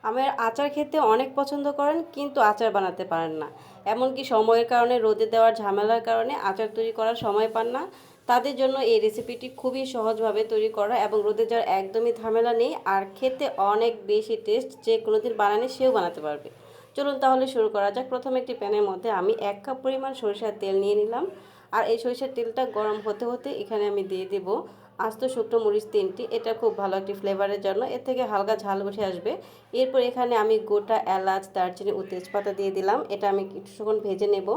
আমের আচার খেতে অনেক পছন্দ করেন কিন্তু আচার বানাতে পারেন না। এমনকি সময়ের কারণে রোদে দেওয়ার ঝামেলার কারণে আচার তৈরি করার সময় পান না। তাদের জন্য এই রেসিপিটি খুবই সহজভাবে তৈরি করা এবং রোদে যাওয়ার একদমই ঝামেলা নেই, আর খেতে অনেক বেশি টেস্ট। যে কোনোদিন বানালে সেও বানাতে পারবে। চলুন তাহলে শুরু করা যাক। প্রথমে একটি প্যানের মধ্যে আমি 1 কাপ পরিমাণ সরিষার তেল নিয়ে নিলাম। আর এই সরিষার তেলটা গরম হতে হতে এখানে আমি দিয়ে দেব আস্ত শুকনো মরিচ 3টি। এটা খুব ভালো একটি ফ্লেভারের জন্য, এর থেকে হালকা ঝাল উঠে আসবে। এরপর এখানে আমি গোটা এলাচ, দারচিনি ও তেজপাতা দিয়ে দিলাম। এটা আমি কিছুক্ষণ ভেজে নেব।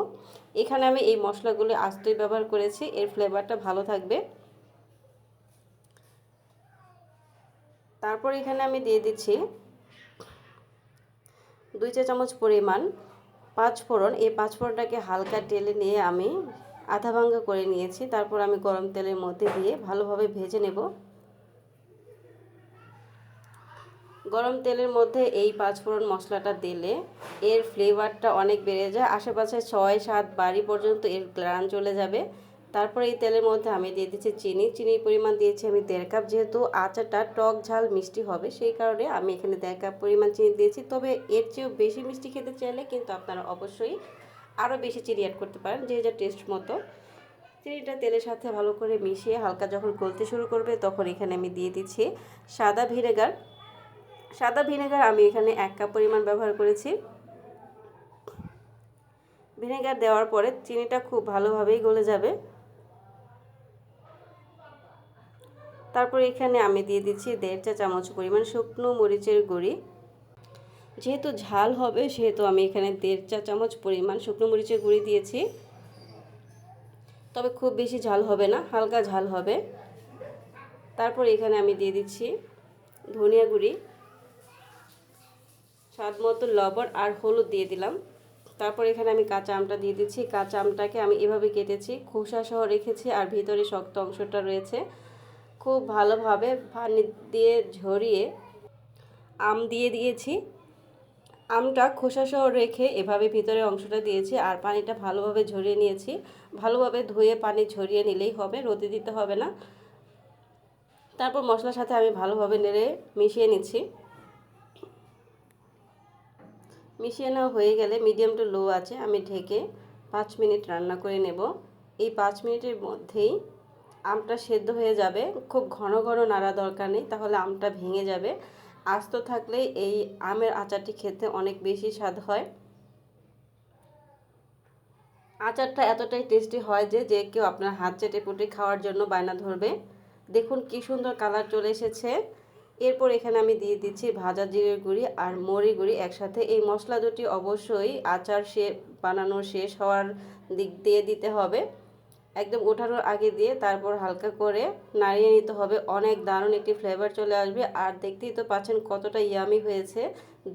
এখানে আমি এই মশলাগুলো আস্তই ব্যবহার করেছি, এর ফ্লেভারটা ভালো থাকবে। তারপর এখানে আমি দিয়ে দিচ্ছি 2 চা চামচ পরিমাণ 5 ফোড়ন। এই 5 ফোড়নটাকে হালকা টেলে নিয়ে আমি আধা ভাঙ্গা করে নিয়েছি। তারপর আমি গরম তেলের মধ্যে দিয়ে ভালোভাবে ভেজে নেব। গরম তেলের মধ্যে এই 5 ফোড়ন মশলাটা দিলে এর ফ্লেভারটা অনেক বেড়ে যায়, আশেপাশে 6-7 বাড়ি পর্যন্ত এর গ্রান চলে যাবে। তারপরে এই তেলের মধ্যে আমি দিয়ে দিচ্ছি চিনির পরিমাণ দিয়েছি আমি 1.5 কাপ। যেহেতু আচারটা টক ঝাল মিষ্টি হবে সেই কারণে আমি এখানে 1.5 কাপ পরিমাণ চিনি দিয়েছি। তবে এর চেয়েও বেশি মিষ্টি খেতে চাইলে কিন্তু আপনারা অবশ্যই আরও বেশি চিনি অ্যাড করতে পারেন, যে যার টেস্ট মতো। চিনিটা তেলের সাথে ভালো করে মিশিয়ে হালকা যখন গলতে শুরু করবে তখন এখানে আমি দিয়ে দিচ্ছি সাদা ভিনেগার। সাদা ভিনেগার আমি এখানে 1 কাপ পরিমাণ ব্যবহার করেছি। ভিনেগার দেওয়ার পরে চিনিটা খুব ভালোভাবেই গলে যাবে। তারপর এখানে আমি দিয়ে দিচ্ছি 1.5 চা চামচ পরিমাণ শুকনো মরিচের গুঁড়ি। যেহেতু ঝাল হবে সেহেতু আমি এখানে 1.5 চা চামচ পরিমাণ শুকনো মরিচের গুঁড়ি দিয়েছি। তবে খুব বেশি ঝাল হবে না, হালকা ঝাল হবে। তারপর এখানে আমি দিয়ে দিচ্ছি ধনিয়া গুঁড়ি, স্বাদ মতো লবণ আর হলুদ দিয়ে দিলাম। তারপর এখানে আমি কাঁচা আমটা দিয়ে দিচ্ছি। কাঁচা আমটাকে আমি এভাবে কেটেছি, খোসা সহ রেখেছি, আর ভিতরে শক্ত অংশটা রয়েছে। খুব ভালোভাবে পানি দিয়ে ঝরিয়ে আম দিয়ে দিয়েছি। আমটা খোসা সহ রেখে এভাবে ভিতরে অংশটা দিয়েছি আর পানিটা ভালোভাবে ঝরিয়ে নিয়েছি। ভালোভাবে ধুয়ে পানি ঝরিয়ে নিলেই হবে, রোদে দিতে হবে না। তারপর মশলার সাথে আমি ভালোভাবে নেড়ে মিশিয়ে নিচ্ছি। মিশিয়ে নেওয়া হয়ে গেলে মিডিয়াম টু লো আছে আমি ঢেকে 5 মিনিট রান্না করে নেব। এই 5 মিনিটের মধ্যেই আমটা সেদ্ধ হয়ে যাবে। খুব ঘন ঘন নাড়া দরকার নেই, তাহলে আমটা ভেঙে যাবে। আস্ত থাকলে এই আমের আচারটি খেতে অনেক বেশি স্বাদ হয়। আচারটা এতটাই টেস্টি হয় যে যে কেউ আপনার হাত চেটে পুটে খাওয়ার জন্য বায়না ধরবে। দেখুন কি সুন্দর কালার চলে এসেছে। এরপর এখানে আমি দিয়ে দিচ্ছি ভাজা জিরের গুঁড়ি আর মরি গুঁড়ি একসাথে। এই মশলা দুটি অবশ্যই আচার বানানো শেষ হওয়ার দিক দিয়ে দিতে হবে, একদম ওঠানোর আগে দিয়ে তারপর হালকা করে নাড়িয়ে নিতে হবে। অনেক দারুণ একটি ফ্লেভার চলে আসবে। আর দেখতেই তো পাচ্ছেন কতটা ইয়ামি হয়েছে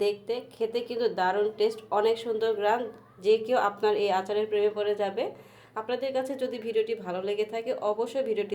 দেখতে, খেতে কিন্তু দারুণ টেস্ট, অনেক সুন্দর গ্রাম। যে কেউ আপনার এই আচারের প্রেমে পড়ে যাবে। আপনাদের কাছে যদি ভিডিওটি ভালো লেগে থাকে অবশ্যই ভিডিওটি